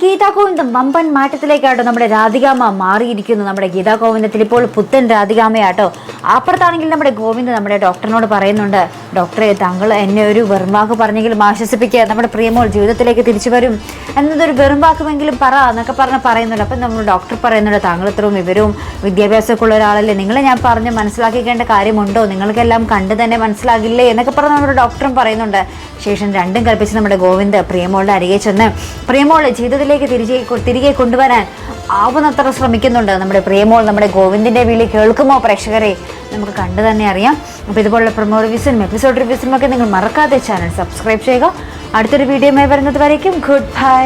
ഗീതാ ഗോവിന്ദം വമ്പൻ മാറ്റത്തിലേക്കാട്ടോ നമ്മുടെ രാധികാമ്മ മാറിയിരിക്കുന്നു. നമ്മുടെ ഗീതാ ഗോവിന്ദത്തിൽ ഇപ്പോൾ പുത്തൻ രാധികാമ്മയാട്ടോ. അപ്പുറത്താണെങ്കിൽ നമ്മുടെ ഗോവിന്ദ് നമ്മുടെ ഡോക്ടറിനോട് പറയുന്നുണ്ട്, ഡോക്ടറെ താങ്കൾ എന്നെ ഒരു വെറുംവാക്ക് പറഞ്ഞെങ്കിലും ആശ്വസിപ്പിക്കുക, നമ്മുടെ പ്രിയമോൾ ജീവിതത്തിലേക്ക് തിരിച്ചു വരും എന്നതൊരു വെറുംവാക്കുമെങ്കിലും പറ എന്നൊക്കെ പറയുന്നുണ്ട്. അപ്പം നമ്മൾ ഡോക്ടർ പറയുന്നുണ്ട്, താങ്കൾ ഇത്രയും വിവരവും വിദ്യാഭ്യാസമൊക്കെ ഉള്ള ഒരാളല്ലേ, നിങ്ങളെ ഞാൻ പറഞ്ഞ് മനസ്സിലാക്കിക്കേണ്ട കാര്യമുണ്ടോ, നിങ്ങൾക്കെല്ലാം കണ്ട് തന്നെ മനസ്സിലാകില്ലേ എന്നൊക്കെ പറഞ്ഞ് നമ്മുടെ ഡോക്ടറും പറയുന്നുണ്ട്. ശേഷം രണ്ടും കൽപ്പിച്ച് നമ്മുടെ ഗോവിന്ദ് പ്രിയമോളുടെ അരികെ ചെന്ന് പ്രിയമോളെ ജീവിതത്തിലേക്ക് തിരികെ കൊണ്ടുവരാൻ ആവുന്നത്ര ശ്രമിക്കുന്നുണ്ട്. നമ്മുടെ പ്രിയമോൾ നമ്മുടെ ഗോവിന്ദിന്റെ വിളി കേൾക്കുമോ പ്രേക്ഷകരെ, നമുക്ക് കണ്ടു തന്നെ അറിയാം. അപ്പോൾ ഇതുപോലുള്ള പ്രൊമോ റിവ്യൂസിനും എപ്പിസോഡ് റിവ്യൂസിനും ഒക്കെ നിങ്ങൾ മറക്കാതെ ചാനൽ സബ്സ്ക്രൈബ് ചെയ്യുക. അടുത്തൊരു വീഡിയോയുമായി വരുന്നത് വരയ്ക്കും ഗുഡ് ബൈ.